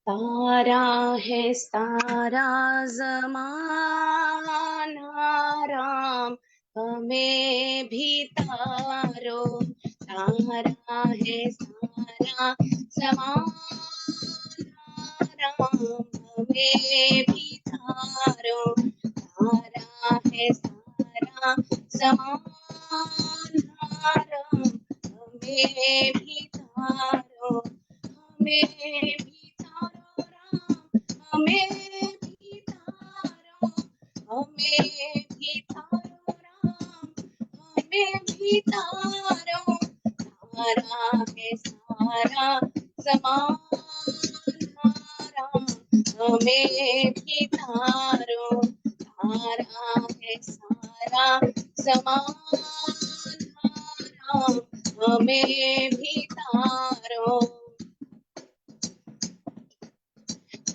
तारा है सारा जमाना, राम हमें भी तारो। तारा है सारा जमाना, राम हमें भी तारो। तारा है सारा जमाना, राम हमें भी तारो। हमें भी तारो राम, हमें भी तारो। हमें भी तारो राम, हमें भी तारो। तारा है सारा ज़माना, राम हमें भी तारो। तारा है सारा ज़माना, राम हमें भी तारो।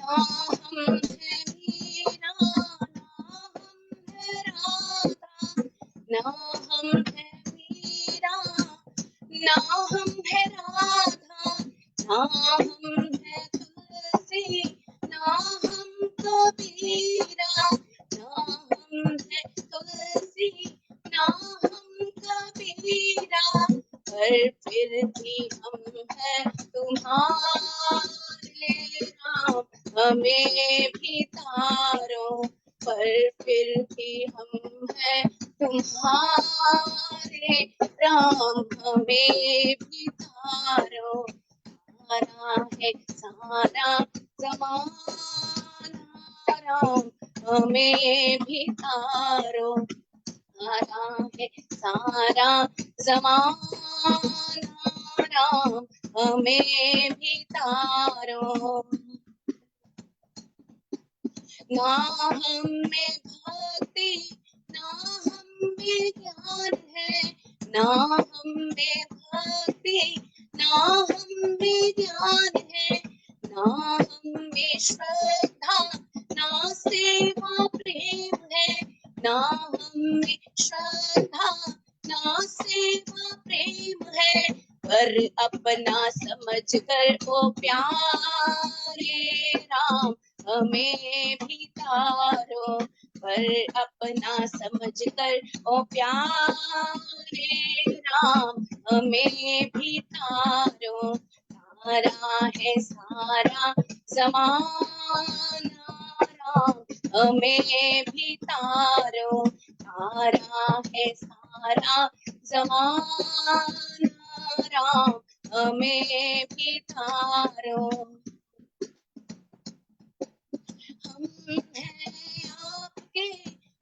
ना हम है मीरा, ना हम है मीरा, ना हम है राधा, ना हम है तुलसी, ना हम कबीरा। ना हम है तुलसी, ना हम कबीरा, पर फिर भी हम हैं तुम्हारे राम हमें भी तारो। पर फिर भी हम हैं तुम्हारे राम हमें भी तारो। तारा है सारा ज़माना, राम हमें भी तारो। तारा है सारा ज़माना, राम हमें भी तारो। ना हम में भक्ति, ना हम में ज्ञान है, ना हम में भक्ति, ना हम में ज्ञान है, ना हम में श्रद्धा, ना सेवा प्रेम है। ना हम में श्रद्धा, ना सेवा प्रेम है, पर अपना समझ कर ओ प्यारे राम हमें भी तारो। पर अपना समझ कर ओ प्यारे राम हमें भी तारो। तारा है सारा ज़माना, राम हमें भी तारो। तारा है सारा ज़माना, राम हमें भी तारो। हम हैं आपके,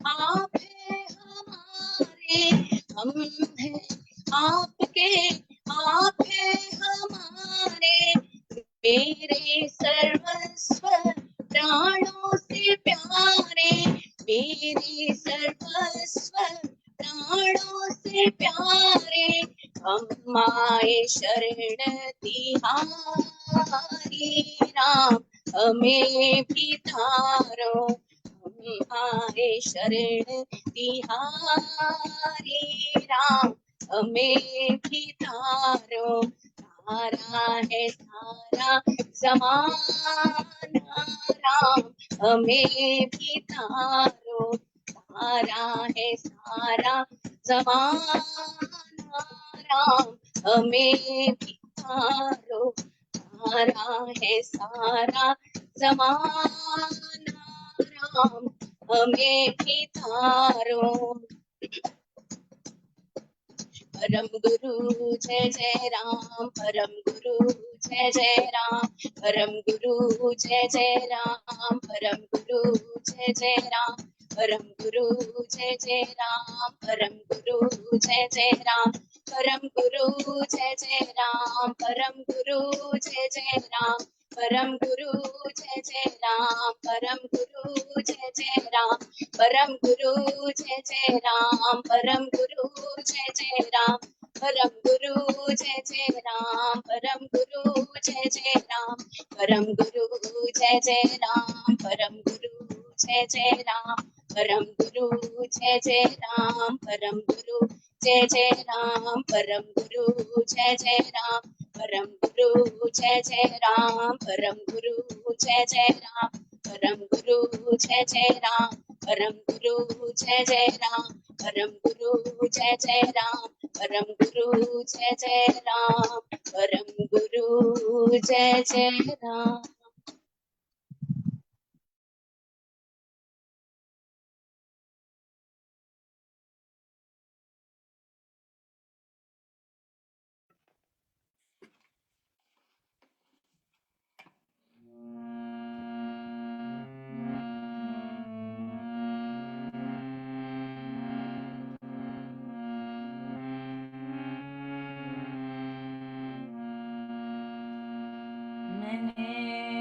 आप हैं हमारे। हम हैं आपके, आप हैं हमारे। मेरे सर्वस्व प्राणों से प्यारे, मेरे सर्वस्व प्राणों से प्यारे। हम आए शरण तिहारी राम हमें भी तारो। हम आए शरण तिहारी राम हमें भी तारो। तारा है सारा ज़माना, राम हमें भी तारो। तारा है सारा ज़माना, राम हमें भी तारो। तारा है सारा ज़माना, राम हमें भी तारो। परम गुरु जय जय राम, परम गुरु जय जय राम, परम गुरु जय जय राम, परम गुरु जय जय राम, परम गुरु जय जय राम, परम गुरु जय जय राम, परम गुरु जय जय राम, परम गुरु जय जय राम, परम गुरु जय जय राम, परम गुरु जय जय राम, परम गुरु जय जय राम, परम गुरु जय जय राम, परम गुरु जय जय राम, परम गुरु जय जय राम, परम गुरु जय जय राम, परम गुरु जय जय राम, परम गुरु जय जय राम, परम गुरु जय जय राम, परम गुरु जय जय राम, परम गुरु जय जय राम, परम गुरु जय जय राम, परम गुरु जय जय राम, परम गुरु जय जय राम, परम गुरु जय जय राम, परम गुरु जय जय राम, परम गुरु जय जय राम। नैने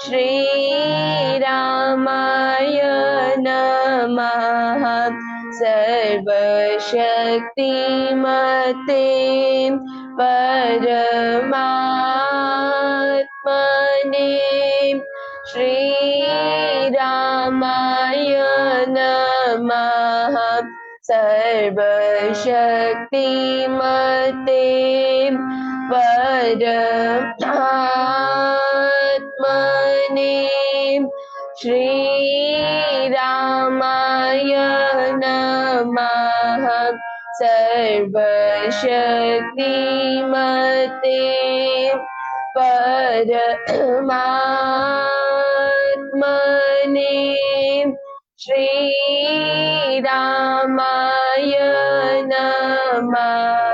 श्रीरामाय नमः। सर्वशक्तिमते परमात्मने श्रीरामाय नमः। सर्वशक्तिमते परमात्मने श्रीरामाय नमः। सर्वशक्तिमते परमात्मने श्रीरामाय नमः।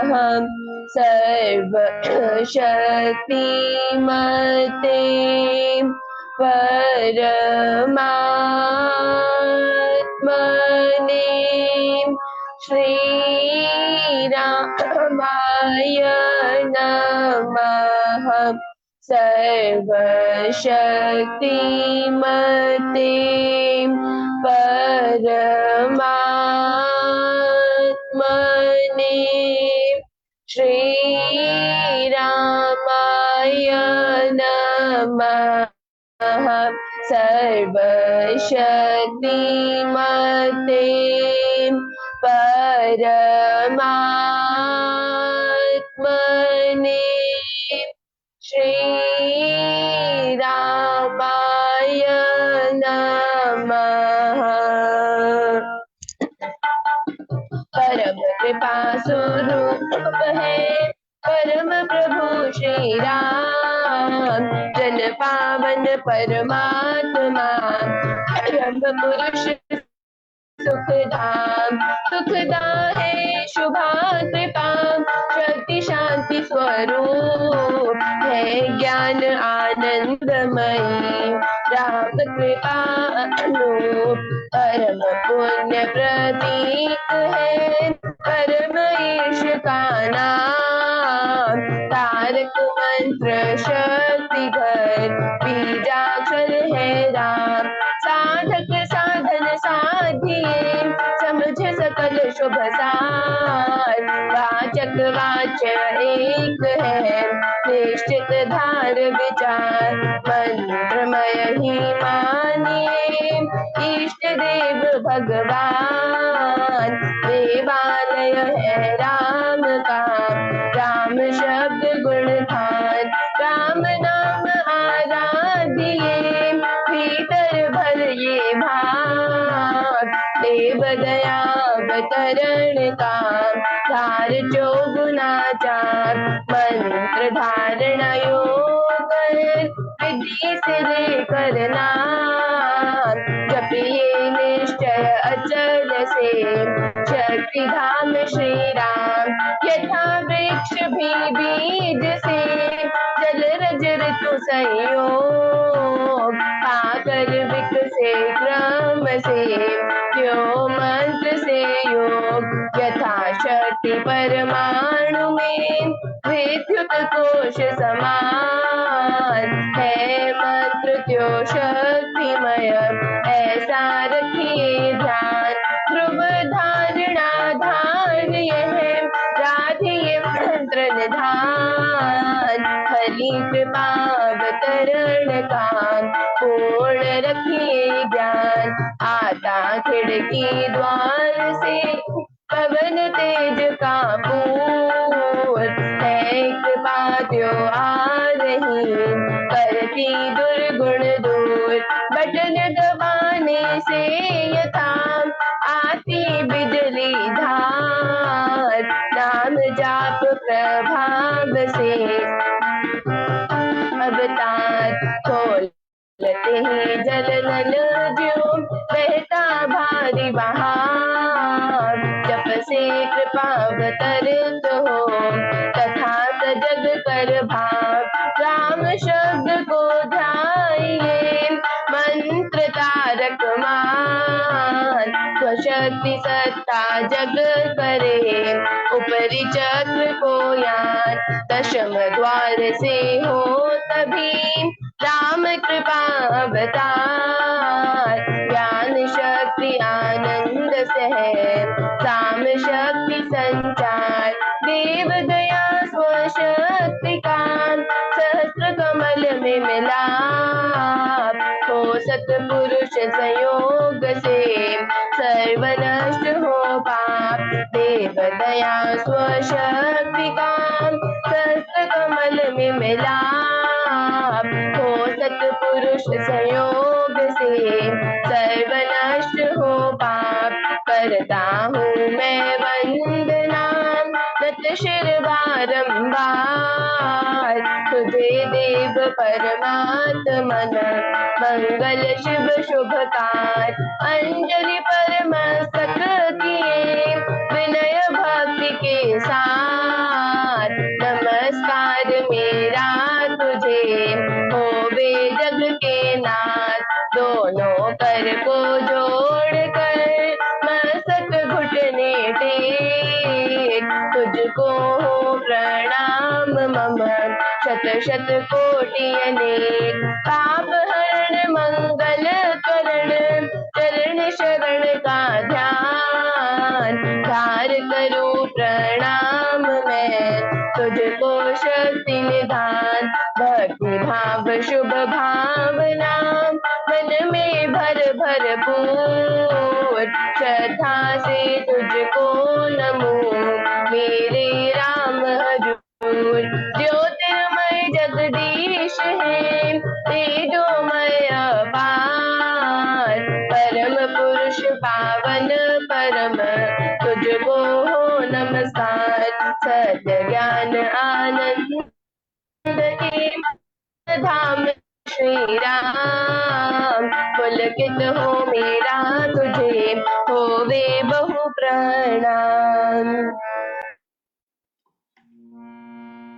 सर्वशक्तिमते परमात्मने श्रीरामाय नमः। सर्वशक्तिमते परमात्मने श्रीरामाय नमः। सर्वशक्तिमते परमात्मने श्रीरामाय नमः। परम कृपा स्वरूप है परम प्रभु श्री राम। जन पावन परमात्मा परम पुरुष सुखधाम। सुखदाम है शुभा कृपा शक्ति शांति स्वरूप है ज्ञान आनंदमयी राम कृपा अनूप। परम पुण्य प्रतीक है परम ईश का नाम। तारक मंत्र शक्ति घर बीजाक्षर है राम। साधक साधन साधिए समझ सकल शुभ सार। वाचक वाच्य एक है निश्चित धार विचार। मंत्रमय ही मानिए इष्ट देव भगवान। देवालय है राम का राम शब्द गुणधान। राम नाम आराधिए भीतर भर ये भाव। देव दया अवतरण का धार चौगुना चार। मंत्र धारण योग विधि से लेकर नाम। जपिए निश्चय अचल से शक्ति धाम श्री राम। यथा वृक्ष भी बीज से जल रज ऋतु संयोग। पाकर विकसे क्रम से जो मंत्र से योग। यथा शक्ति परमाणु में विद्युत कोश समान है मंत्र त्यो शक्तिमय ऐसा रखिए ध्यान। ध्रुव धारणा धान यह राधिए मंत्र निधान। हरि कृपा अवतरण का पूर्ण रखिए ज्ञान। आता खिड़की द्वार से पवन तेज का पूर है कृपा त्यो आ रही करती दुर्गुण दूर। बटन दबाने से यथा आती बिजली धार। नाम जाप प्रभाव से अवतार खोलते ही जल नल ज्यों बहता भारी बहार। जप से कृपा अवतरित हो तथा सजग कर भाव। राम शब्द को ध्याइए मंत्र तारक मान। स्वशक्ति सत्ता जग करे ऊपरी चक्र को यान। दशम द्वार से हो तभी राम कृपा अवतार। ज्ञान शक्ति आनंद सह साम शक्ति संचार। देव दया स्वशक्ति कान सहस्त्र कमल में मिलाप। हो सतपुरुष संयोग से सर्व नष्ट हो पाप। देव दया स्वशक्ति कान सहस्त्र कमल में मिलाप। हो सतपुरुष संयोग से सर्व नष्ट हो पाप। करता हूँ मैं वंदना नत शिर बारंबार। तुझे देव परमात्मन मंगल शिव शुभकार। अंजलि परमस्तक किए विनय भक्ति के साथ। नमस्कार मेरा तुझे होवे जग के नाथ। दोनों कर को जोड़ कर मस्तक घुटने टेक। तुझको हो प्रणाम मम शत शत कोटि अनेक। पाप हरण मंगल करण चरण शरण का ध्यान। धार करूं प्रणाम मैं तुझको शक्ति निधान। भक्ति भाव शुभ भावना मन में भर भरपूर। श्रद्धा से तुझको नमो मेरे राम हजूर। ज्योतिर्मय जगदीश है तेजोमय अपार। परम पुरुष पावन परम तुझको हो नमस्कार। सत्य ज्ञान आनंद के धाम श्री राम। पुलकित हो मेरा तुझे होवे बहु प्रणाम।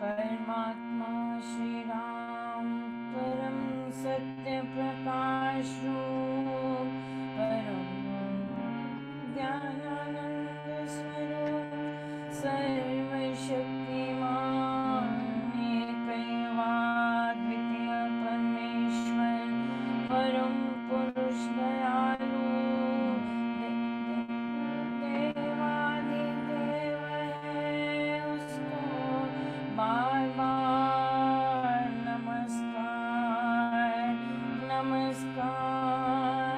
परमात्मा श्री राम परम सत्य प्रकाश रूप परम ज्ञानानंद स्वरूप सर्वशक्तिमान एकैवाद्वितीय परमेश्वर परम पुरुष दयालु देवादिदेव है उसको बार बार नमस्कार नमस्कार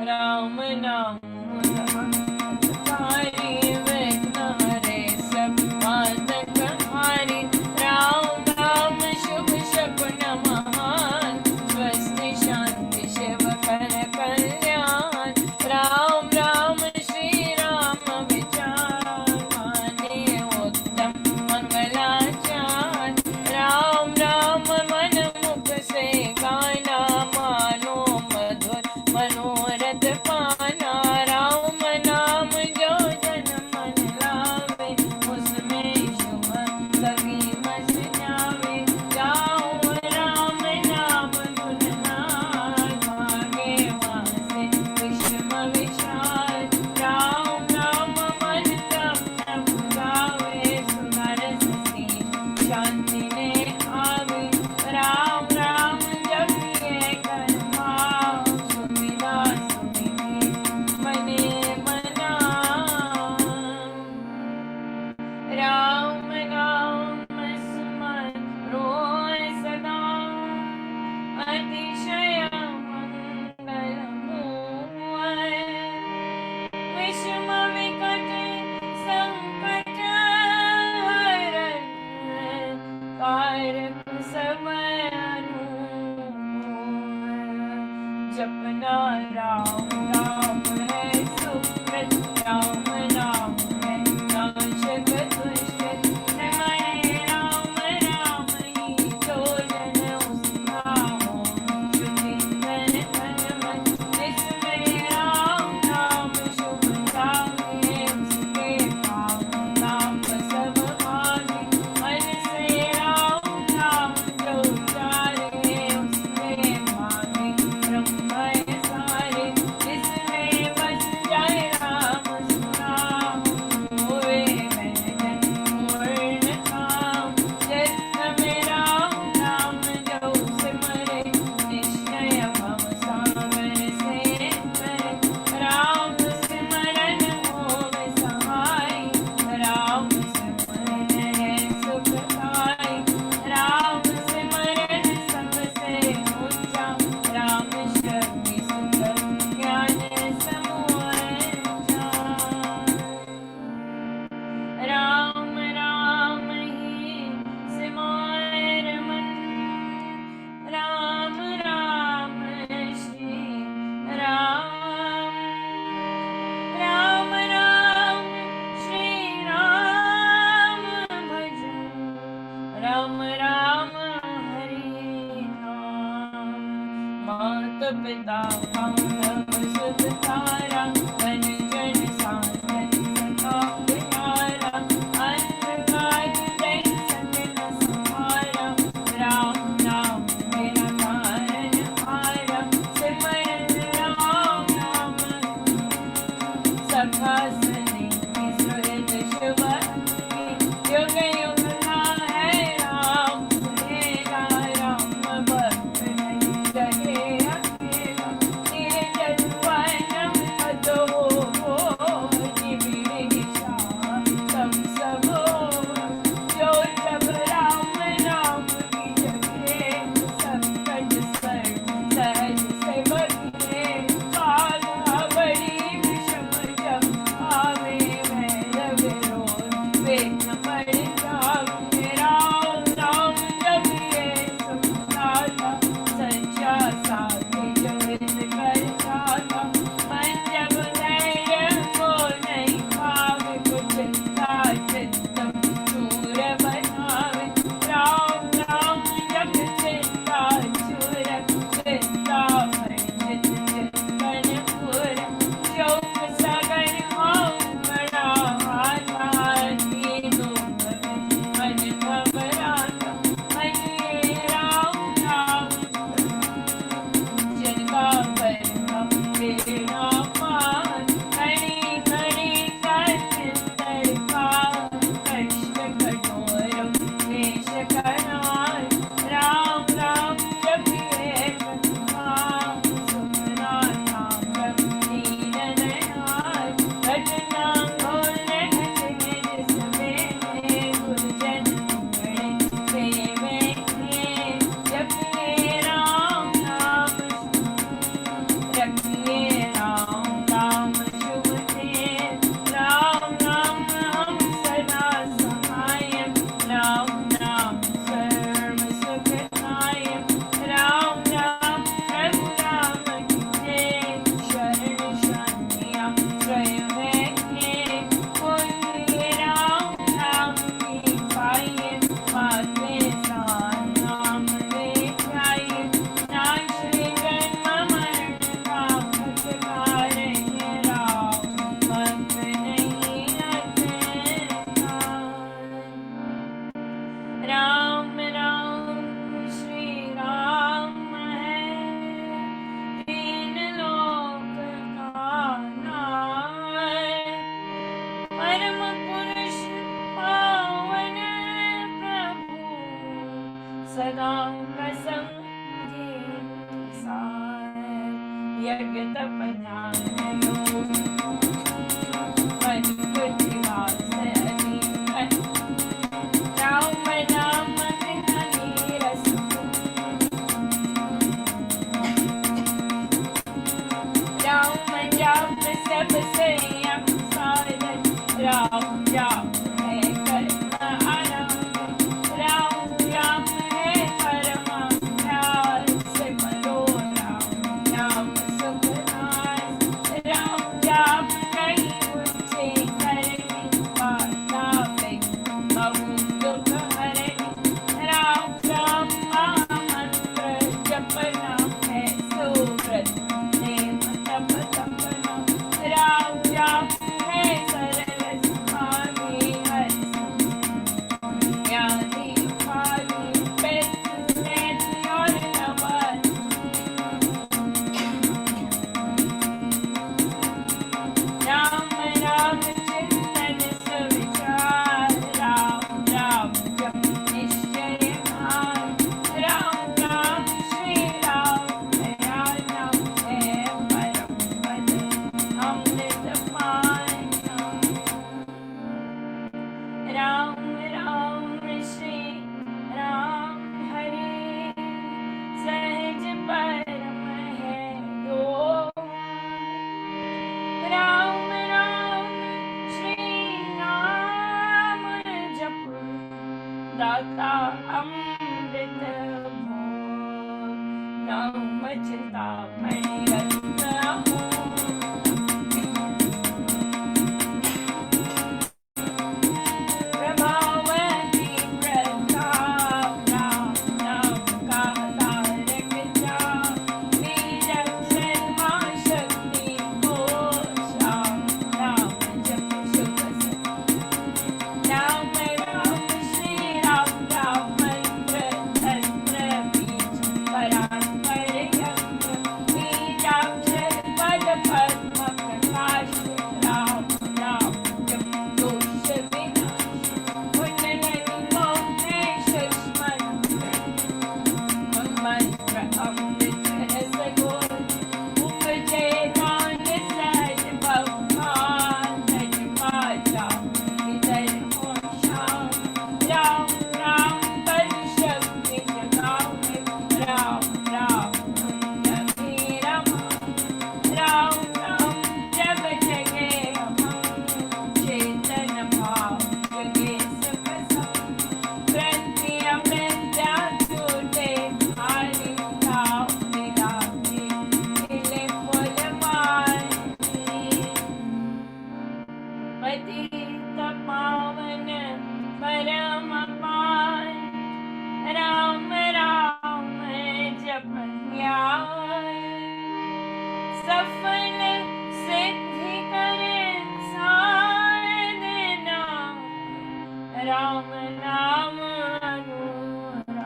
राम नाम हरि विघ्न हरे सब बाधक हारी राम नाम शुभ शकुन महान स्वस्ति शांति शिव कर कल्याण राम राम श्री राम विचार माने उत्तम मंगलाचार राम राम मन मुख से गाना मानो मधुर मनोरथ पाना राम नाम जो जन मन लावे उसमें शुभ सभी बस जावे गाओ राम नाम गुण नाम भागे वासे विषम विशाल राम राम मन तब प्रभु गावे सुनर ससी शांति ने आवे राम राम जपिए कर भाव सुविधा सुनिधि मने मना राम नाम स्मर रोय सदा अतिशय मंगल मूय विषम विकट संकट हरण कारक सब जपना राम राम है सुकृत राम नाम है नाशक दुष्ट नमः राम राम ही जो जन उसका हो श्रुति धन धन मन जिसमें राम नाम शुभ गावे उसके पाप ताप सब भागे मन से राम नाम जो उचारे उसके भागे ब्रह्म सारे दाता अमृत भोग नाम चिंतामणि रत्न हो प्रभावती प्रताप राम नाम का तारक जा वीरक्षण मां शक्ति को श्याम नाम जप शुभ नाम राम श्री राम राम मंत्र तंत्र बीज परात्पर यंत्र बीजाक्षर पद पद्म प्रकाश राम नाम जप दोष विनाश कुंडलिनी मोक्षेश मंत्र मंत्र अमृत रस गोल उपजे ज्ञान सहज भगवान सच पाचा इधर हो श्याम राम राम पद शक्ति जगावे राम राम रघुपति रमा राम राम जग जगे हम चेतन भाव जगे सुख सब ग्रंथि अमृत्या छूटे भारी भाव मिलाते मिले फल मारी पतित पावन परम पावन राम राम जप ध्यान सफल सिद्धि करे साधना राम नाम अनुराग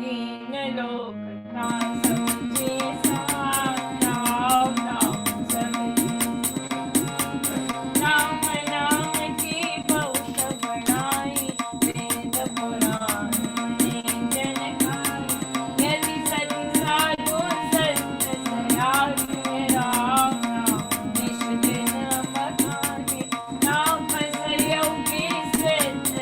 तीन लोक का समझे सहारा राम समझे राम नाम की बहुत बड़ाई वेद पुराण में जन गाई यदि सति साधु संत सरागे राम नाम निष्ठ दिन बखाने नाम सहयोगी सिद्ध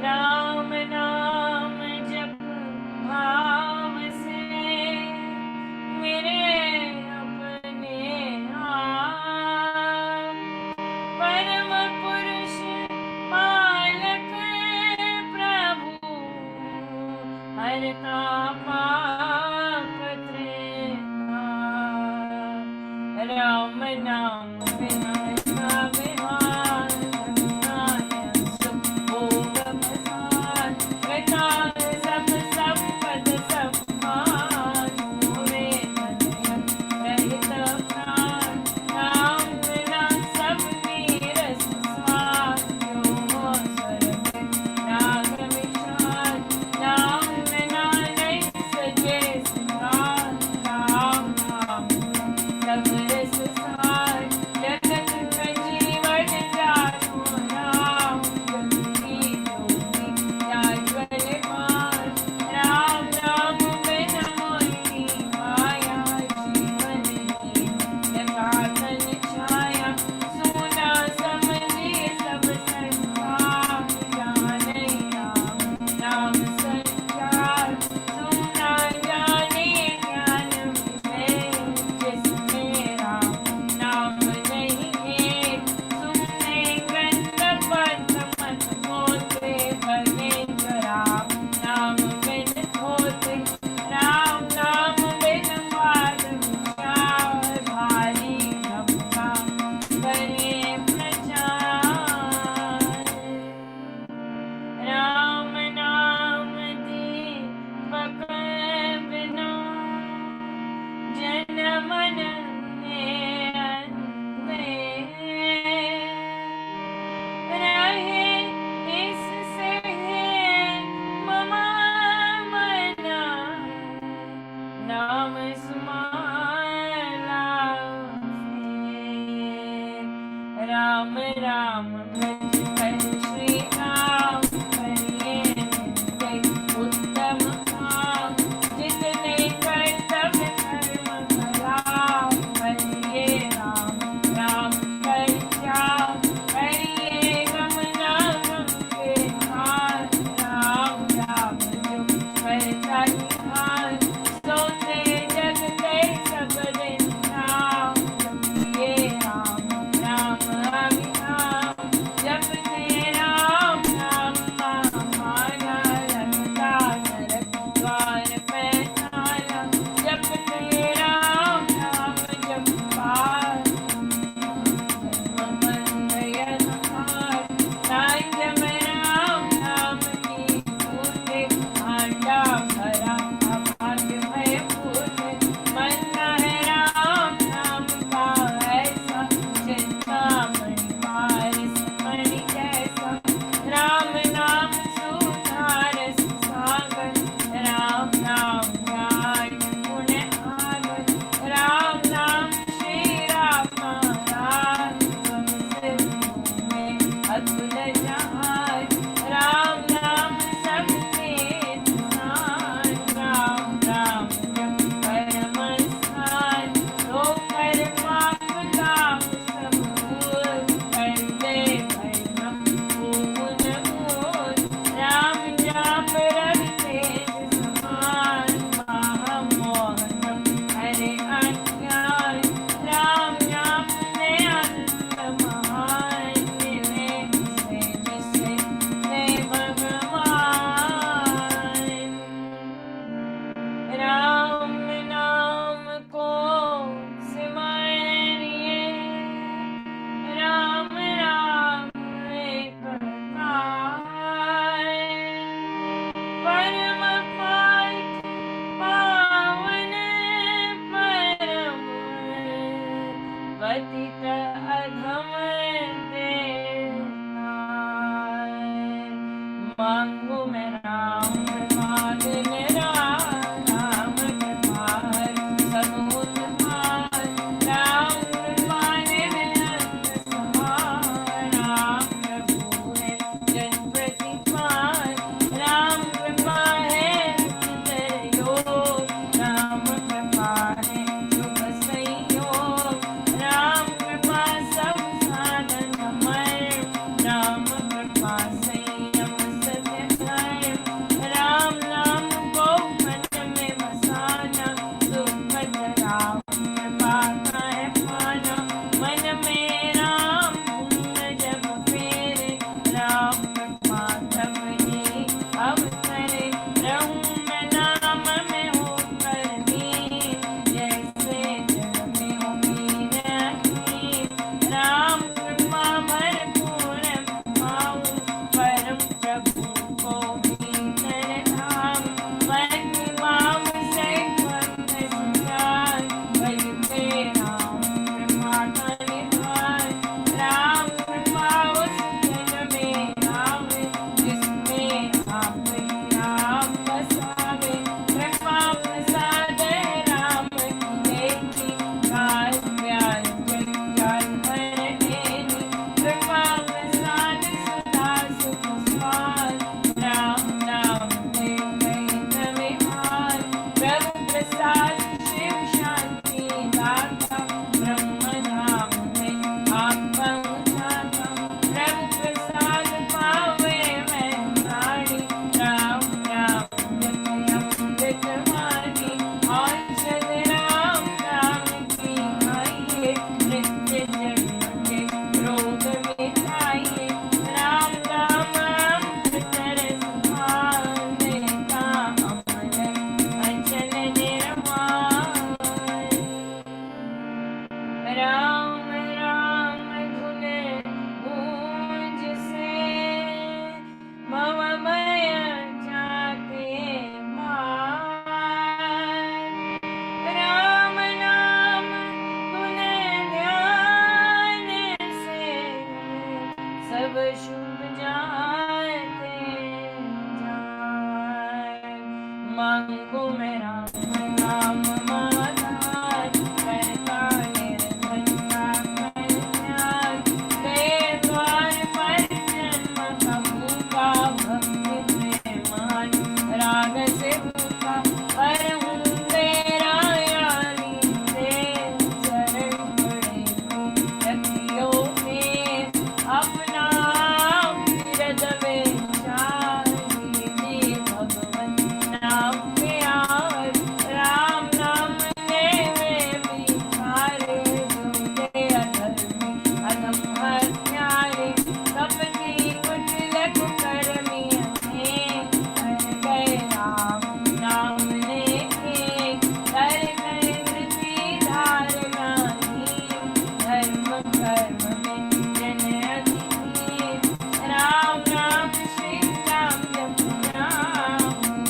राम नाम जप भाव से मेरे अपने आप परम पुरुष पालक प्रभु हरता पाप त्रेता राम नाम बिना विहार सुख भोग प्रसाद कृता सब संपद सम्मान मोरे रहित प्राण राम बिना सब नीरस स्वाद जो स्वर्ग राग विषाद राम बिना नहीं सजे सिद्धार्थ राम नाम सब रस सार जगत का जीवन जानो राम जगती जोगी जाज्वल पार राम नाम बिन मोहि माया जीवन की जगातन छाया सुना समझी सब संसार जाने राम नाम संचार सुना जाने ज्ञान विषय जिसमें राम नाम नहीं है सुनने ग्रंथ पंथ मत होते बने राम नाम बिन होते राम नाम बिन पाद विचार भारी भक्ता करे प्रचार राम नाम दीपक बिना जन मन रहे इससे ममा मना नाम स्मला राम राम भज कर श्री राम करिए नित्य उत्तम काम जितने कर्तव्य कर्म करा करिए राम राम कर जाओ करिए गम ना गम के हार राम राम जो करता निहार सोते जगते सब दिन राम जपिए राम राम अभिराम जपते राम नाम माना लगता नरक द्वार पे ताला जपते राम नाम जप पार राम नाम की पूते आंडा भरा अभाग्यमय पूते मन है राम नाम का ऐसा चिंतामणि पारस मणि जैसा राम नाम सुधारस सागर राम नाम ज्ञान गुण आगर राम नाम श्री राम राम में अतुल जहाज राम नाम सबके इंसान राम राम जप परम स्थान तो कर पाप ताप सब भूल कर दे भरम पून मूल राम जाप रखते समान महामोहन हरे अज्ञान राम नाम ने अंत महान मिले से जिसे हे भगवान राम नाम को सिमरिए राम राम एक प्रकार परम पाठ पावन परम पतित अधम देवतार मांगो मैं राम प्रसाद मेरा राम कृपार सनोत पार राम कृपा निरंत सहार राम प्रभु है जन प्रतिपाल राम कृपा है नित्य योग राम कृपा है शुभ संयोग राम कृपा सब साधन मर राम कृपा संयम सत मांगू मैं राम नाम माधार करता निर्धन का कल्याण दे द्वार पर जन्म कहूँगा भक्ति प्रेमान राग से भूखा पर हूँ तेरा यानी से चरण पड़े रखियो में अपना विरद विचार दीजिए भगवन नाम प्यार राम नाम ले में बिचारे झूठे अधर्मी अधम हत्यारे सबकी कुटिल कुकर्मी कर गए राम नाम लेके कर गए वृत्ति धारणाही धर्म कर्म में जन अधीन राम नाम श्री राम जपना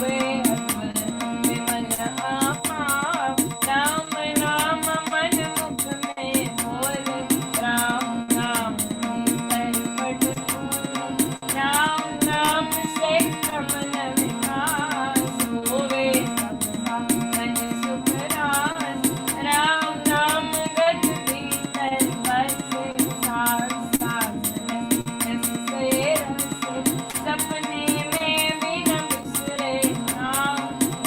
हुए अतुल विमल आपा राम नाम मन मुख में बोल राम नाम भीतर पट राम नाम से कमल विकास होवे सबका मन सुख रास राम नाम गत भीतर बसे सांस सांस रस से रस सपने में भी न बिसरे राम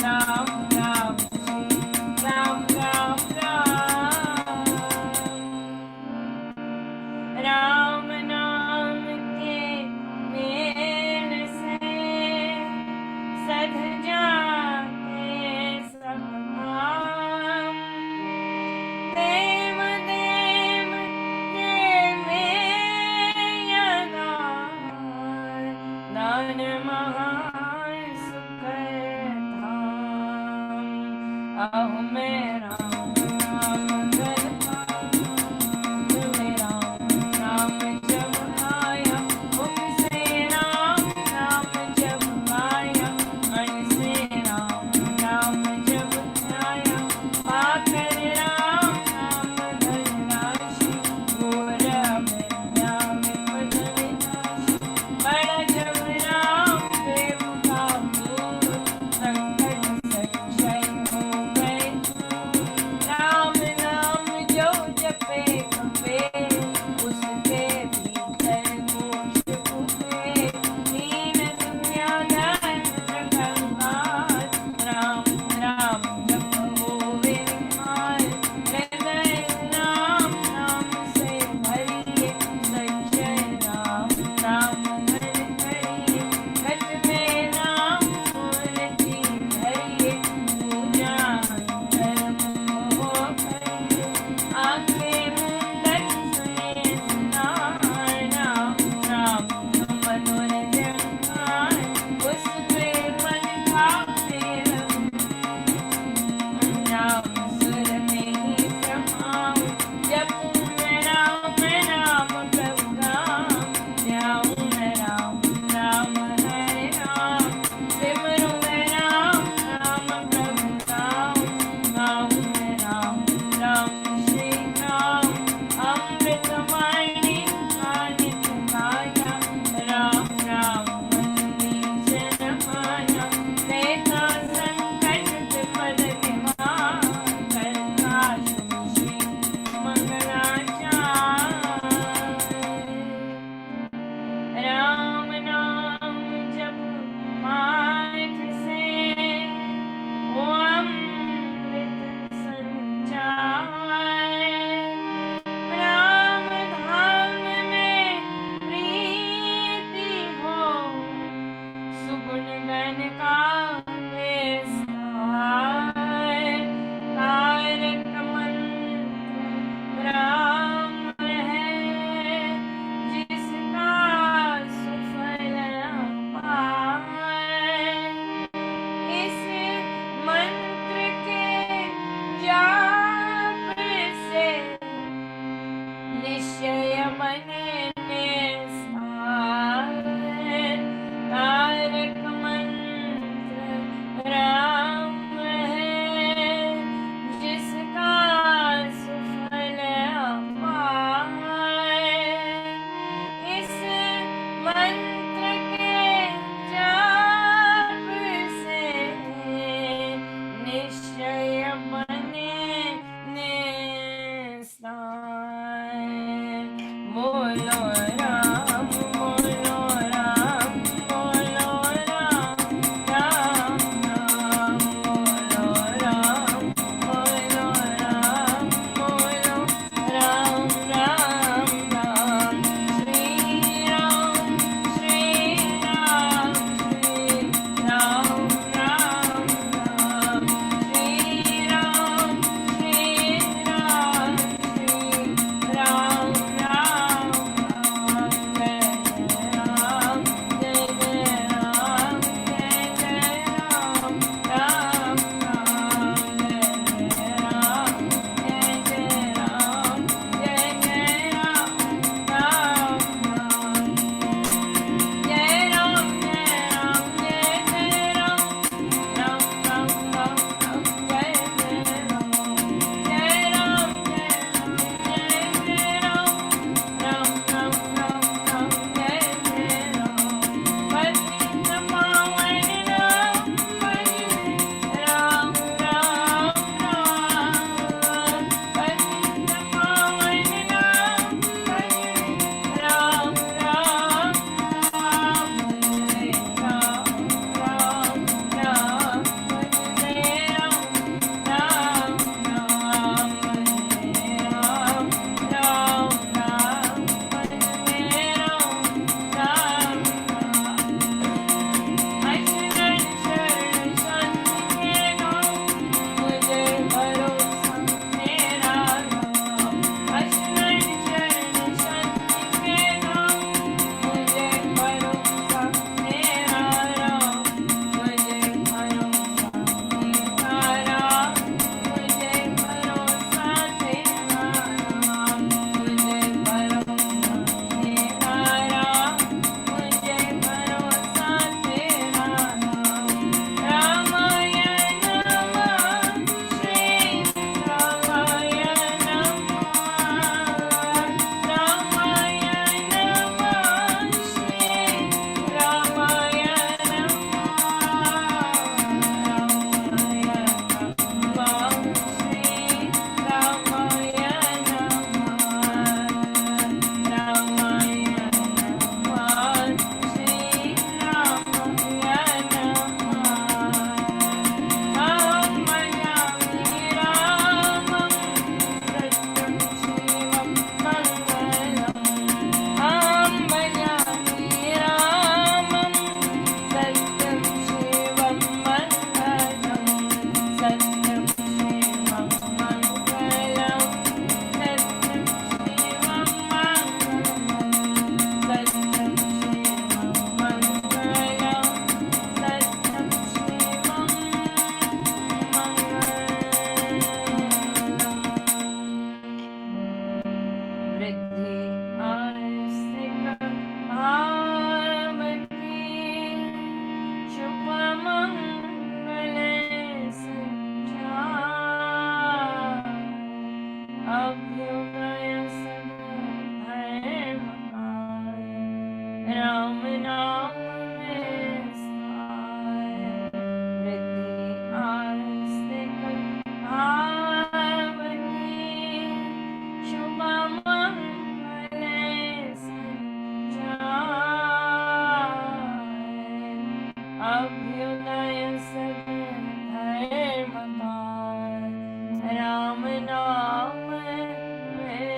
राम राम श्री राम राम राम राम नाम के मेल से सध जाते सब काम देव देव देवे दान महान सुख धाम अहो मैं राम नाम गल मेरा नाम जब आया मुख से राम नाम जब आया मन से राम नाम जब आया पाकर राम नाम धन राशि घोर अविद्या विपद विनाशी बड़ा जब राम देव का दूर संकट संशय हो गए राम नाम जो जपे कपे उसके भीतर मोक्ष उठे दीन दुनिया धन कंगाल राम राम जप होवे माल हृदय राम नाम से भरिए संशय राम नाम मन करिए घट में राम मूर्ति धरिए पूजा अंतर मोह करिए आंखें मुंडन सुने सुनार राम राम मनोरंजन उस पे मन भावे राम सुर में ही समाऊं जपूं मैं राम प्रभु राम ध्याऊं मैं राम राम हरे राम सिमरूं मैं राम प्रभु राम गाऊं मैं राम श्री राम अमृत वाणी नित गाया राम राम मन बीच रमाया लेता संकट विपद निवार करता शुभ श्री मंगलाचार राम नाम जप मार्ग से वो अमृत संचार राम धाम में प्रीति हो सुगुण गण का विस्तार तारक मंत्र राम है जिसका सुफल अपार इस मंत्र के जाप से निश्चय मन निस्तार तारक मंत्र अभ्युदय सधर्मकार राम नाम विस्तार।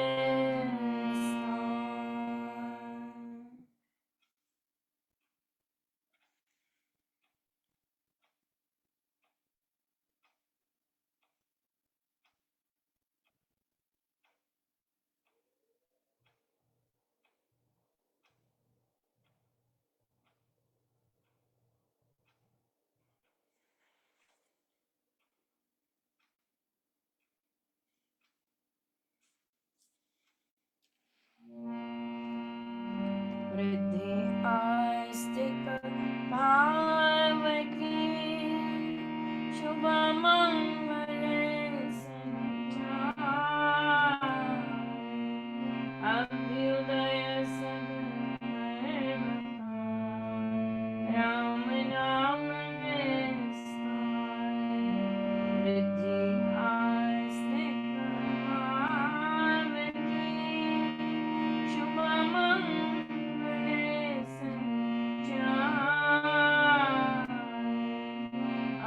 वृद्धि आस्तिक भाव की शुभ मंगल संचार। अभ्युदय सधर्मकार राम नाम विस्तार। वृद्धि आस्तिक भाव की शुभ मंगल संचार।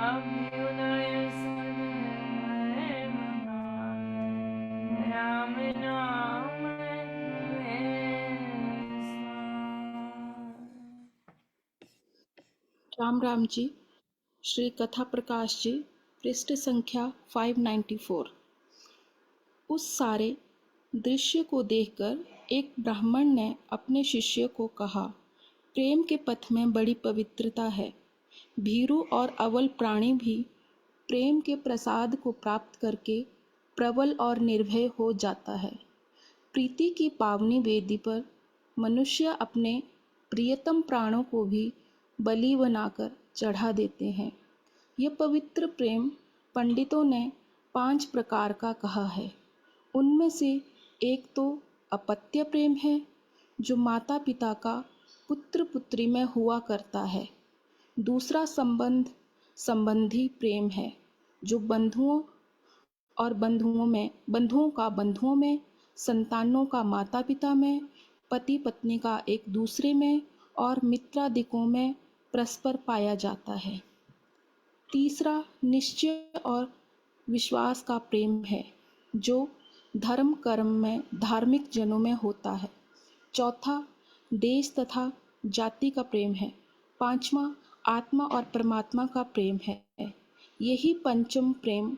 अभ्युदय सधर्मकार राम नाम विस्तार। राम राम जी। श्री कथा प्रकाश जी, पृष्ठ संख्या 594। उस सारे दृश्य को देखकर एक ब्राह्मण ने अपने शिष्य को कहा, प्रेम के पथ में बड़ी पवित्रता है। भीरू और अबल प्राणी भी प्रेम के प्रसाद को प्राप्त करके प्रबल और निर्भय हो जाता है। प्रीति की पावनी वेदी पर मनुष्य अपने प्रियतम प्राणों को भी बलि बनाकर चढ़ा देते हैं। यह पवित्र प्रेम पंडितों ने 5 प्रकार का कहा है। उनमें से एक तो अपत्य प्रेम है, जो माता पिता का पुत्र पुत्री में हुआ करता है। दूसरा संबंधी प्रेम है, जो बंधुओं का बंधुओं में, संतानों का माता पिता में, पति पत्नी का एक दूसरे में और मित्रादिकों में परस्पर पाया जाता है। तीसरा निश्चय और विश्वास का प्रेम है, जो धर्म कर्म में धार्मिक जनों में होता है। चौथा देश तथा जाति का प्रेम है। पांचवा आत्मा और परमात्मा का प्रेम है। यही पंचम प्रेम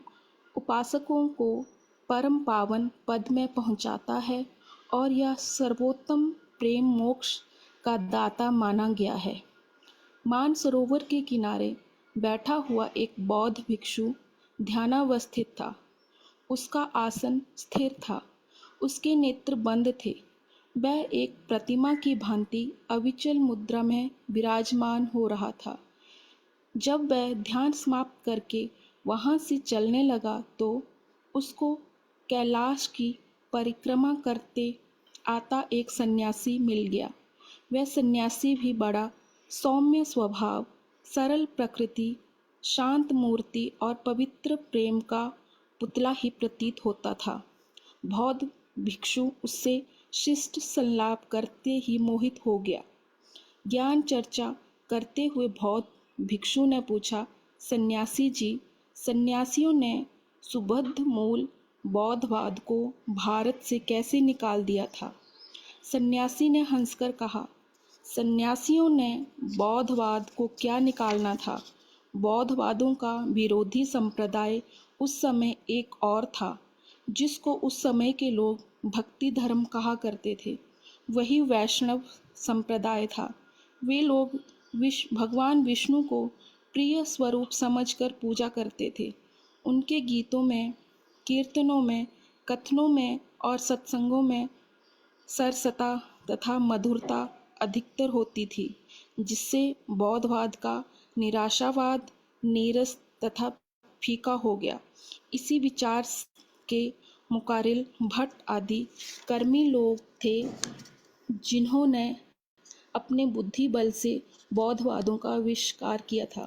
उपासकों को परम पावन पद में पहुंचाता है और यह सर्वोत्तम प्रेम मोक्ष का दाता माना गया है। मानसरोवर के किनारे बैठा हुआ एक बौद्ध भिक्षु ध्यानावस्थित था। उसका आसन स्थिर था, उसके नेत्र बंद थे। वह एक प्रतिमा की भांति अविचल मुद्रा में विराजमान हो रहा था। जब वह ध्यान समाप्त करके वहाँ से चलने लगा तो उसको कैलाश की परिक्रमा करते आता एक सन्यासी मिल गया। वह सन्यासी भी बड़ा सौम्य स्वभाव, सरल प्रकृति, शांत मूर्ति और पवित्र प्रेम का पुतला ही प्रतीत होता था। बौद्ध भिक्षु उससे शिष्ट संलाप करते ही मोहित हो गया। ज्ञान चर्चा करते हुए बौद्ध भिक्षु ने पूछा, सन्यासी जी, सन्यासियों ने सुबद्ध मूल बौद्धवाद को भारत से कैसे निकाल दिया था? सन्यासी ने हंसकर कहा, सन्यासियों ने बौद्धवाद को क्या निकालना था? बौद्धवादों का विरोधी संप्रदाय उस समय एक और था, जिसको उस समय के लोग भक्ति धर्म कहा करते थे। वही वैष्णव संप्रदाय था। वे लोग भगवान विष्णु को प्रिय स्वरूप समझकर पूजा करते थे। उनके गीतों में, कीर्तनों में, कथनों में और सत्संगों में सरसता तथा मधुरता अधिकतर होती थी, जिससे बौद्धवाद का निराशावाद नीरस तथा फीका हो गया। इसी विचार के मुकारिल भट्ट आदि कर्मी लोग थे, जिन्होंने अपने बुद्धि बल से बौद्धवादों का आविष्कार किया था।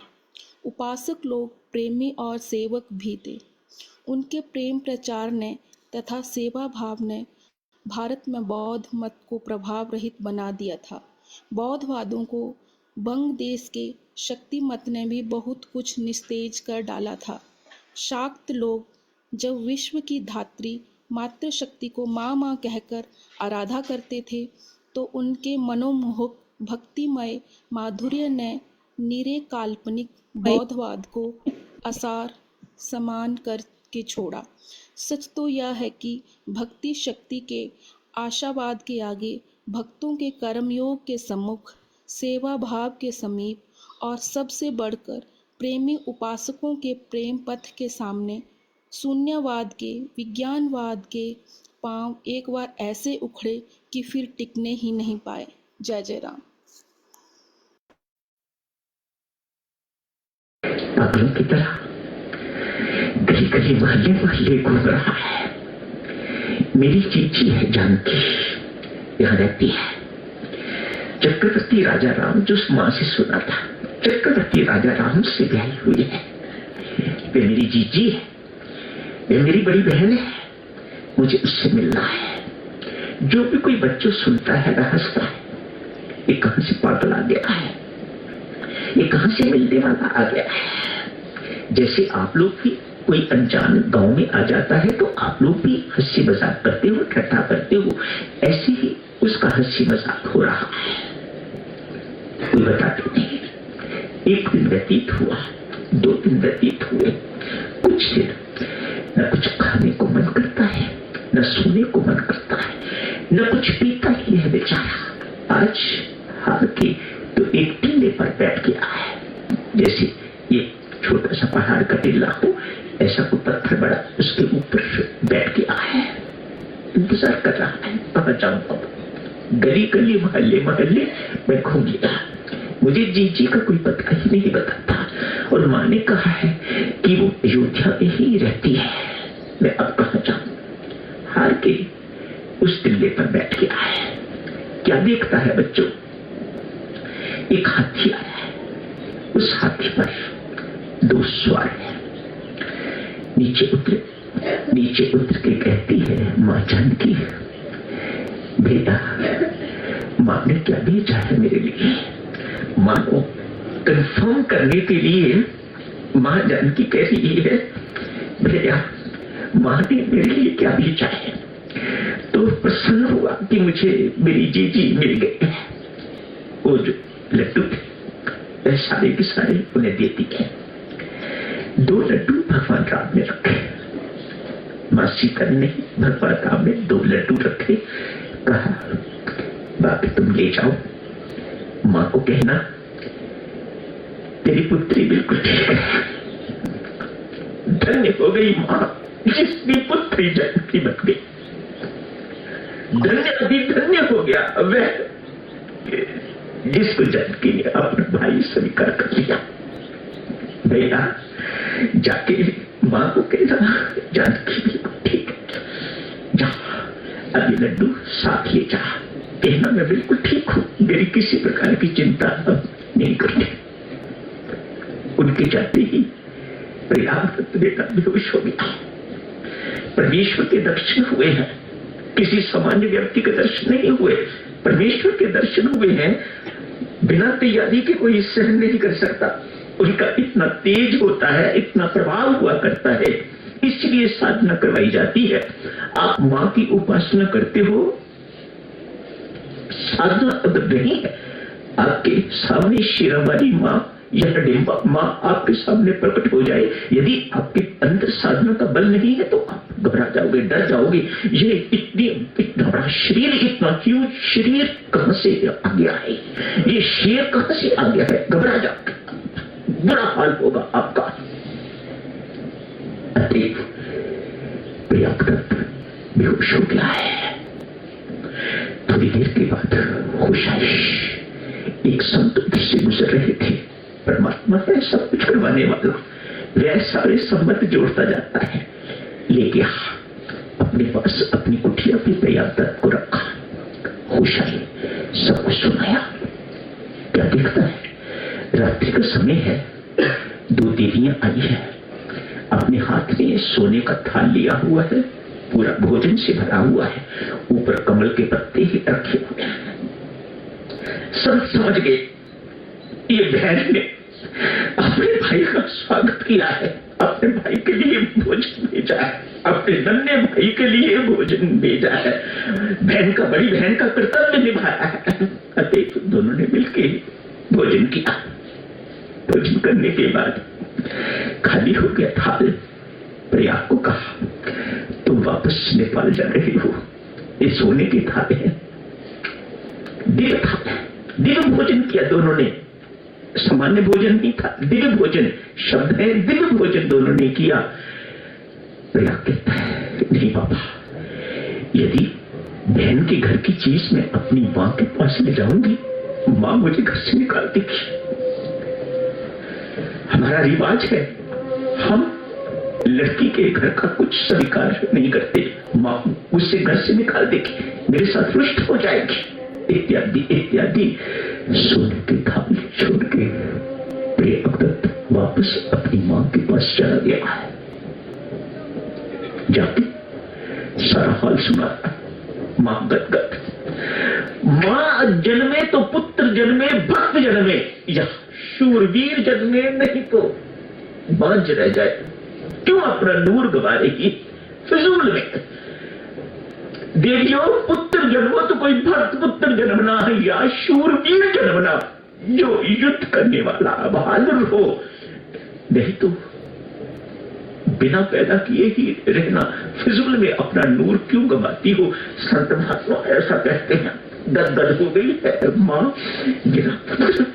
उपासक लोग प्रेमी और सेवक भी थे। उनके प्रेम प्रचार ने तथा सेवा भाव ने भारत में बौद्ध मत को प्रभाव रहित बना दिया था। बौद्धवादों को बंग देश के शक्तिमत ने भी बहुत कुछ निस्तेज कर डाला था। शाक्त लोग जब विश्व की धात्री मातृ शक्ति को माँ माँ कहकर आराधा करते थे तो उनके मनोमोहक भक्तिमय माधुर्य ने निरे काल्पनिक बौद्धवाद को असार समान करके छोड़ा। सच तो यह है कि भक्ति शक्ति के आशावाद के आगे, भक्तों के कर्मयोग के सम्मुख, सेवा भाव के समीप और सबसे बढ़कर प्रेमी उपासकों के प्रेम पथ के सामने शून्यवाद के, विज्ञानवाद के पांव एक बार ऐसे उखड़े कि फिर टिकने ही नहीं पाए। जय जय राम। पागलों की तरह गली गली मोहल्ले मोहल्ले घूम रहा है। मेरी चीची है जानकी, यहाँ रहती है। चक्रवर्ती राजा राम जो उस माँ से सुना था, चक्रवर्ती राजा राम से ब्याही हुई है। वे मेरी जीजी है, वे मेरी बड़ी बहन है। मुझे उससे मिलना है। जो भी कोई बच्चों सुनता है वह हंसता है। ये कहां से पागल आ गया है, ये कहां से मिलने वाला आ गया है। जैसे आप लोग भी कोई अनजान गांव में आ जाता है तो आप लोग भी हंसी मजाक करते हो, ठट्ठा करते हो, ऐसे ही उसका हंसी मजाक हो रहा है। कोई बताते नहीं। एक दिन व्यतीत हुआ, 2 दिन व्यतीत हुए, कुछ दिन न कुछ खाने को मन करता है, न सोने को मन करता है, न कुछ पीता ही है बेचारा। आज हार के तो एक टीले पर बैठ गया है। जैसे ये छोटा सा पहाड़ का टीला हो, ऐसा कोई पत्थर बड़ा उसके ऊपर बैठ गया है। इंतजार कर रहा है कहाँ जाऊं अब। गली गली मोहल्ले मोहल्ले मैं घूम लिया, मुझे जीजी का कोई पता ही नहीं बताता। और माँ ने कहा है कि वो अयोध्या में ही रहती है। मैं अब कहाँ जाऊं। हार के उस टिल्ले पर बैठ गया है। क्या देखता है बच्चों, एक हाथी आया है। उस हाथी पर 2 सवार है। नीचे उतर के कहती है माँ जानकी, बेटा माँ ने क्या भेजा है मेरे लिए। माँ को कंफर्म करने के लिए माँ जानकी कह रही है भैया माँ ने मेरे लिए क्या भेजा है। तो प्रसन्न हुआ कि मुझे मेरी जीजी मिल गई है। वो जो लड्डू थे सारे के सारे उन्हें देती है। 2 लड्डू भगवान राम ने रखे, माँ सीता ने भगवान राम ने 2 लड्डू रखे। कहा बाकी तुम ले जाओ, माँ को कहना तेरी पुत्री बिल्कुल ठीक है। धन्य हो गई माँ जिसकी पुत्री जानकी बन गई। धन्य अभी धन्य हो गया वह जिसको जानकी ने अपना भाई स्वीकार कर लिया। बेटा जाके माँ को कहना जानकी बिल्कुल ठीक है। जा अभी लड्डू साथ ले जा, कहना मैं बिल्कुल ठीक हूं, मेरी किसी प्रकार की चिंता अब नहीं करती। उनके जाते ही प्रयागराज बेटा बेहोश हो गया। परमेश्वर के दर्शन हुए हैं, किसी सामान्य व्यक्ति के दर्शन नहीं हुए, परमेश्वर के दर्शन हुए हैं। बिना तैयारी के कोई सहन नहीं कर सकता। उनका इतना तेज होता है, इतना प्रभाव हुआ करता है, इसलिए साधना करवाई जाती है। आप माँ की उपासना करते हो, साधना अगर नहीं है, आपके सामने शेरावाली माँ या डिम्बा माँ आपके सामने प्रकट हो जाए, यदि आपके अंदर साधना का बल नहीं है तो आप घबरा जाओगे, डर जाओगे। ये इतना बड़ा शरीर, इतना ह्यूज शरीर कहां से आ गया है, ये शेर कहां से आ गया है, घबरा जाओगे, बुरा हाल होगा आपका। प्रयागराज बेहोश हो गया है। थोड़ी देर के बाद होश आई। एक संत से गुजर रहे थे। परमात्मा है सब कुछ करवाने वाला, वह सारे संबंध जोड़ता जाता है। ले गया अपने पास, अपनी कुटिया पे प्रयागराज को रखा। होश आई, सब कुछ सुनाया। क्या देखता है, रात्रि का समय है, 2 देवियां आई है, अपने हाथ में सोने का थाल लिया हुआ है, पूरा भोजन से भरा हुआ है, ऊपर कमल के पत्ते ही रखे हुए हैं। सब समझ गए ये बहन ने भाई का स्वागत किया है, अपने भाई के लिए भोजन भेजा है, अपने नन्हे भाई के लिए भोजन भेजा है, बड़ी बहन का कर्तव्य निभाया है। अतः दोनों ने मिलकर भोजन किया। भोजन करने के बाद खाली हो गया थाल। प्रयाग को कहा, तुम वापस नेपाल जा रहे हो, ये सोने की थाल है, दिव्य थाल है। दिव्य भोजन किया दोनों ने, सामान्य भोजन नहीं था, दिव्य भोजन शब्द है, दिव्य भोजन दोनों ने किया। प्रयाग कहता है, नहीं पापा, यदि बहन के घर की चीज मैं अपनी मां के पास ले जाऊंगी, मां मुझे घर से निकाल देगी। हमारा रिवाज है, हम लड़की के घर का कुछ स्वीकार नहीं करते, मां उससे घर से निकाल देगी, मेरे साथ रुष्ट हो जाएगी, इत्यादि इत्यादि। सोने की थाली छोड़ के प्रयागदत्त वापस अपनी मां के पास चला गया है। जाके सारा हाल सुना। मां गदगद, मां जन्मे तो पुत्र जन्मे, भक्त जन्मे, या शूरवीर जन्मे, नहीं तो बांझ रह जाए। क्यों अपना नूर गवा रही फिजूल में? देवियों, पुत्र जन्मो तो कोई भक्त पुत्र जन्मना है या शूरवीर जन्मना, जो युद्ध करने वाला बहादुर हो, नहीं तो बिना पैदा किए ही रहना। फिजूल में अपना नूर क्यों गवाती हो? संत महात्मा ऐसा कहते हैं। गदगद हो गई है मां, मेरा पुत्र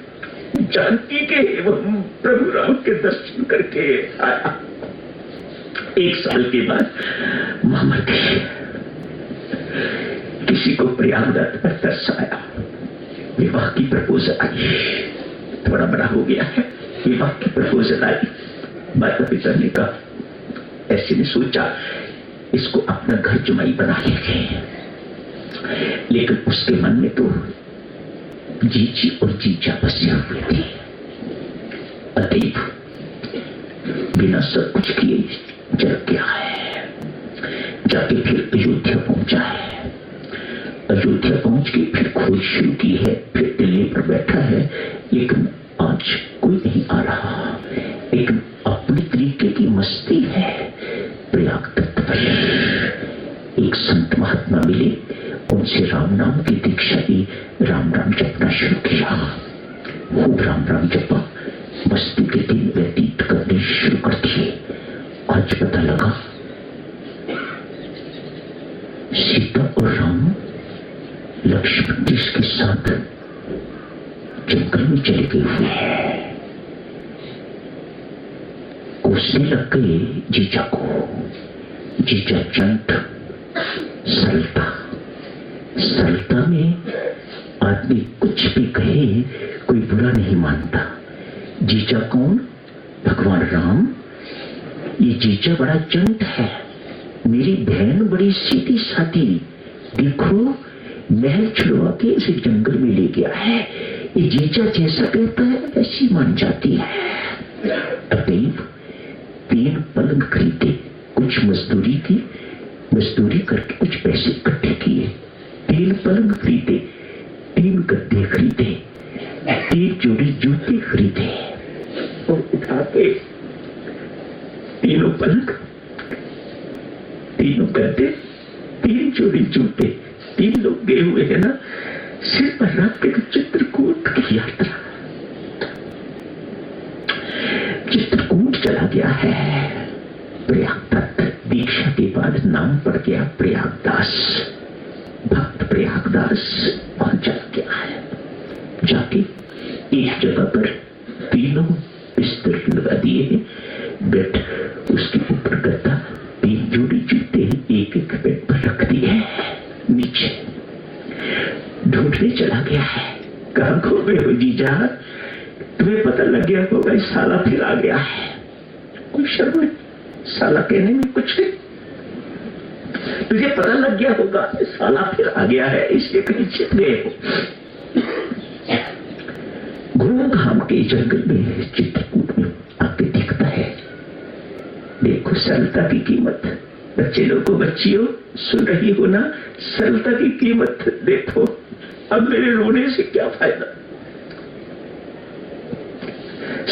जानकी के एवं प्रभु राम के दर्शन करके आया। 1 साल के बाद मां मर गई। किसी को प्रयागदत्त पर तरस आया, विवाह की प्रपोजल आई। थोड़ा बड़ा हो गया है, विवाह की प्रपोजल आई। माता पिता ने कहा, ऐसे ने सोचा इसको अपना घर जुमाई बना लेंगे, लेकिन उसके मन में तो जीजी और जीजा बसे हुए थे। अतएव बिना सब कुछ किए चल गया है। जाके फिर अयोध्या पहुंचा है। अयोध्या पहुंच के फिर खोज शुरू की है, फिर दिल्ली पर बैठा है, लेकिन आज कोई नहीं आ रहा। लेकिन अपनी तरीके की मस्ती है। प्रयागदत्त पर एक संत महात्मा मिले, उनसे राम नाम की दीक्षा ली, राम राम जपना शुरू किया। खूब राम राम जपा, मस्ती के दिन व्यतीत करने शुरू कर दिए। आज पता लगा सीता और राम लक्ष्मण जी के साथ जंगल में चले गए हुए हैं। कोसने लग गए जीजा को। जीजा चंट, सरलता में आदमी कुछ भी कहे कोई बुरा नहीं मानता। जीजा कौन? भगवान राम। ये जीजा बड़ा चंट है, मेरी बहन बड़ी सीधी सादी, देखो महल छुड़वा के इसे जंगल में ले गया है। ये जीजा जैसा कहता है वैसी मान जाती है। अतएव 3 पलंग खरीदे, कुछ मजदूरी की, मजदूरी करके कुछ पैसे इकट्ठे किए, 3 पलंग खरीदे, 3 गद्दे खरीदे, 3 जोड़ी जूते खरीदे और उठा के 3 पलंग, 3 गद्दे, 3 जोड़ी जूते, 3 लोग गए हुए हैं ना, सिर पर रख के चित्रकूट की यात्रा। चित्रकूट चला गया है। प्रयागदत्त दीक्षा के बाद नाम पड़ गया प्रयागदास, भक्त प्रयागदास। वहां चला गया है। जाके एक जगह पर 3 बिस्तर लगा दिए हैं, बेड उसके ऊपर गद्दा, 3 जोड़ी जूते एक बेड पर रख दिए हैं। नीचे ढूंढने चला गया है। कहां खो गए हो जीजा? तुम्हें पता लग गया होगा इस साला फिर आ गया है। कोई शर्म नहीं, साला कहने में कुछ नहीं। तुझे पता लग गया होगा इस साला फिर आ गया है, इसलिए कहीं छिप गए हो। घूम घाम के जंगल में चित्रकूट में आके दिखता है। देखो सरलता की कीमत। बच्चे लोगों, बच्चियों, सुन रही हो ना? सरलता की कीमत देखो। अब मेरे रोने से क्या फायदा?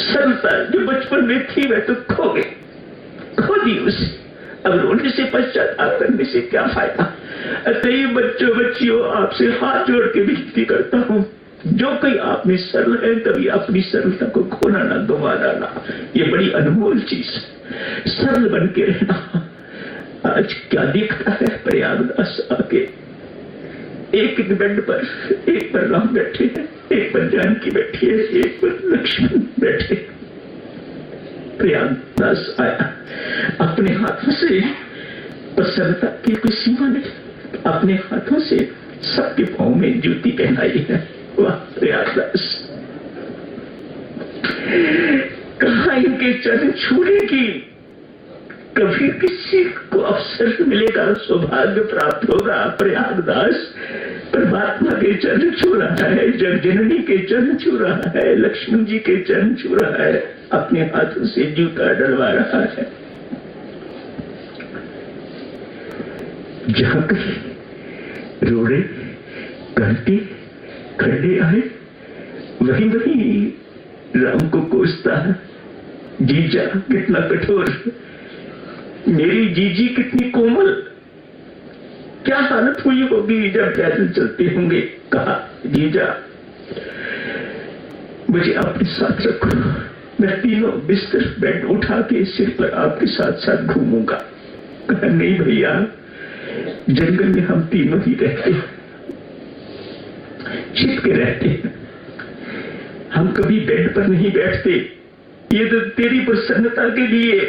सरलता जो बचपन में थी वह तो खो गई, खो दी उसे। अब रोने से पश्चाताप करने से क्या फायदा। अतः बच्चों बच्चियों आपसे हाथ जोड़ के विनती करता हूँ, जो कोई आप में सरल है कभी अपनी सरलता को खोना ना, गंवाना ना। ये बड़ी अनमोल चीज है, सरल बन के रहना। आज क्या दिखता है, प्रयागदास आके एक एक बेड पर, एक पर राम बैठे हैं, एक पर जानकी बैठी है, एक पर लक्ष्मण बैठे। प्रयागदास आया अपने हाथों से, प्रसन्नता की कोई सीमा नहीं, अपने हाथों से सबके पांव में जूती पहनाई है। वाह प्रयागदास, कहाँ इनके चरण छूने की कभी किसी को अवसर मिलेगा, सौभाग्य प्राप्त होगा। प्रयागदास परमात्मा के चरण छू रहा है, जगजननी के चरण छू रहा है, लक्ष्मण जी के चरण छू रहा है, अपने हाथों से जूता डलवा रहा है। जहां कहीं रोड़े कांटे खड़े आए, वही वही राम को कोसता है, जीजा कितना कठोर, मेरी जीजी कितनी कोमल, क्या हालत हुई होगी जब पैदल चलते होंगे। कहा जीजा मुझे अपने साथ रखो, मैं तीनों बिस्तर बेड उठा के सिर पर आपके साथ साथ घूमूंगा। कहा नहीं भैया, जंगल में हम तीनों ही रहते हैं, छिप के रहते हैं, हम कभी बेड पर नहीं बैठते। ये तो तेरी प्रसन्नता के लिए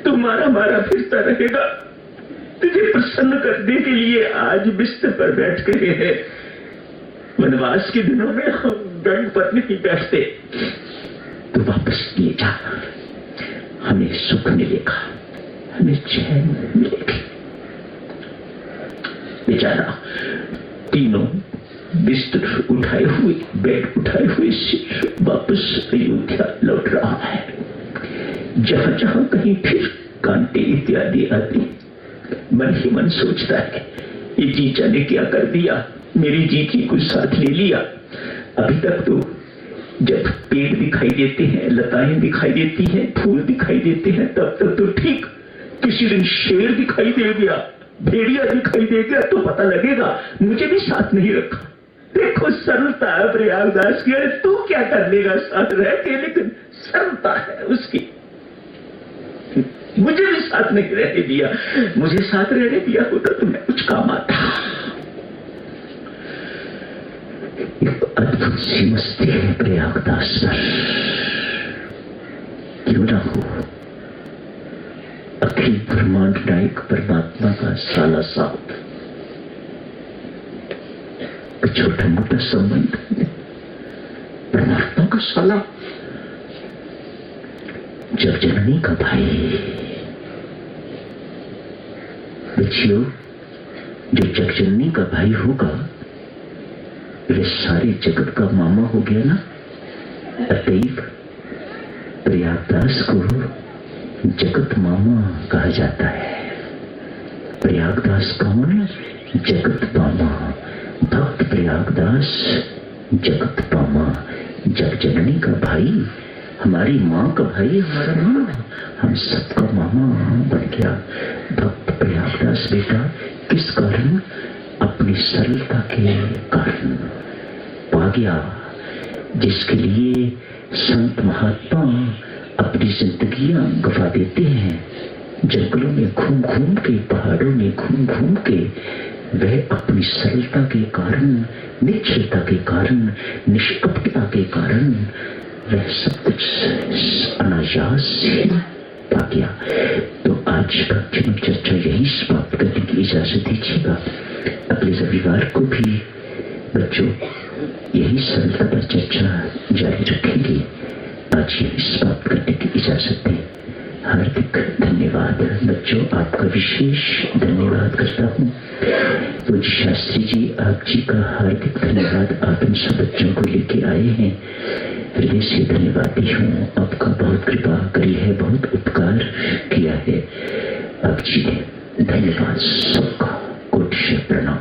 तू मारा फिरता रहेगा, तुझे प्रसन्न करने के लिए आज बिस्तर पर बैठ गए हैं। वनवास के दिनों में हम बेड पर नहीं बैठते। तो वापस लिए जा, हमें सुख मिलेगा, हमें चैन मिलेगी। बेचारा तीनों बिस्तर उठाए हुए, बेड उठाए हुए सिर वापस अयोध्या लौट रहा है। जहां जहां कहीं फिर कांटे इत्यादि आते, मन ही मन सोचता है ये जीजा ने क्या कर दिया, मेरी जीजी को साथ ले लिया। अभी तक तो जब पेड़ दिखाई देते हैं, लताएं दिखाई देती हैं, फूल दिखाई देते हैं, तब तक तो ठीक। किसी दिन शेर दिखाई दे गया, भेड़िया दिखाई दे गया तो पता लगेगा मुझे भी साथ नहीं रखा। देखो सरलता है प्रयागदास की, अरे तू क्या कर लेगा साथ रह के, लेकिन सरलता है उसकी। मुझे भी साथ नहीं रहने दिया, मुझे साथ रहने दिया होता तो मैं कुछ काम आता। एक अद्भुत सी मस्ती है प्रयागदास पर, क्यों ना हो। अखिल ब्रह्मांड नायक परमात्मा का साला साथ, छोटा मोटा संबंध, परमात्मा का साला, जगजननी का भाई। बच्चियों, जो जगजननी का भाई होगा वे सारे जगत का मामा हो गया ना। अतएव प्रयागदास को जगत मामा कहा जाता है। प्रयागदास कौन? जगत मामा, भक्त प्रयागदास जगत मामा, जगजननी का भाई, हमारी माँ का भाई, हमारा मामा, हम सबका मामा बन गया भक्त प्रयागदास बेटा। किस कारण? अपनी सरलता के कारण पा गया, जिसके लिए संत महात्मा अपनी जिंदगियां गवा देते हैं। जंगलों में घूम घूम के, पहाड़ों में घूम घूम के, वह अपनी सरलता के कारण, निश्चलता के कारण, निष्कपटता के कारण वह सब कुछ अनायास से पा गया। तो आज का चर्चा यही समाप्त करने की इजाजत दीजिएगा। अगले रविवार को भी बच्चों यही सरलता पर चर्चा जारी रखेंगे। आज यही समाप्त करने की इजाजत दें। हार्दिक धन्यवाद बच्चों, आपका विशेष धन्यवाद करता हूँ। पूज्य शास्त्री जी, आप जी का हार्दिक धन्यवाद, आप इन सब बच्चों को लेके आए हैं। हृदय से धन्यवादी हूँ, आपका बहुत कृपा करी है, बहुत उपकार किया है आप जी ने। धन्यवाद सबका, कोटि प्रणाम।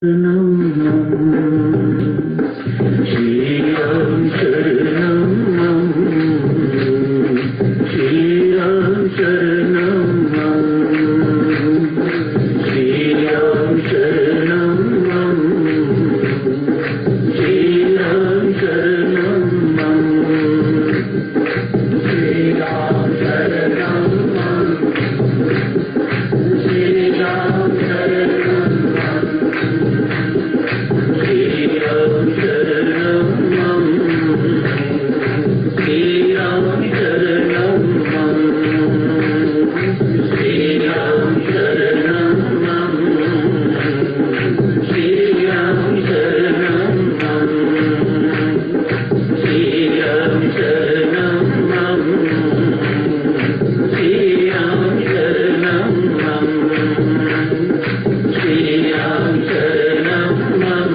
श्रीराम शरणं मम श्रीराम शरणं मम श्रीराम शरणं मम श्रीराम शरणं मम श्रीराम शरणं मम श्रीराम शरणं श्रीराम शरणं मम श्रीराम शरणं मम श्रीराम शरणं मम श्रीराम शरणं मम श्रीराम शरणं मम श्रीराम शरणं मम श्रीराम शरणं मम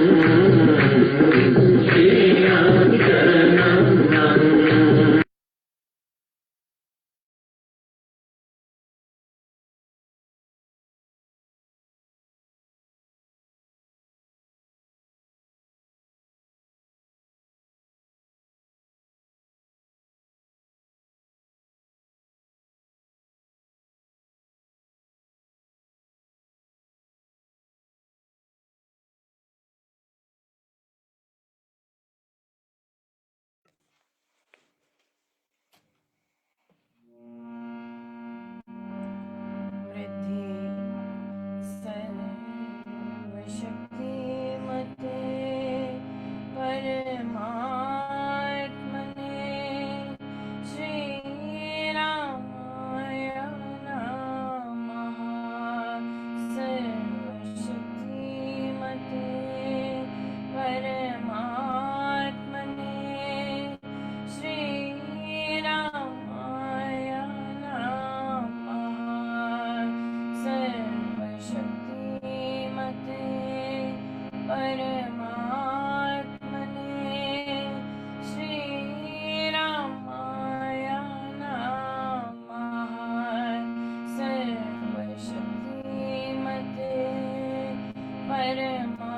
श्रीराम शरणं मम वृद्धि सर्वशक्तिमते परमात्मने श्रीरामाय नमः सर्वशक्तिमते परमात्मने श्रीरामाय नमः सर्वशक्तिमते परमात्मने श्रीरामाय नमः सर्वशक्तिमते परमात्मने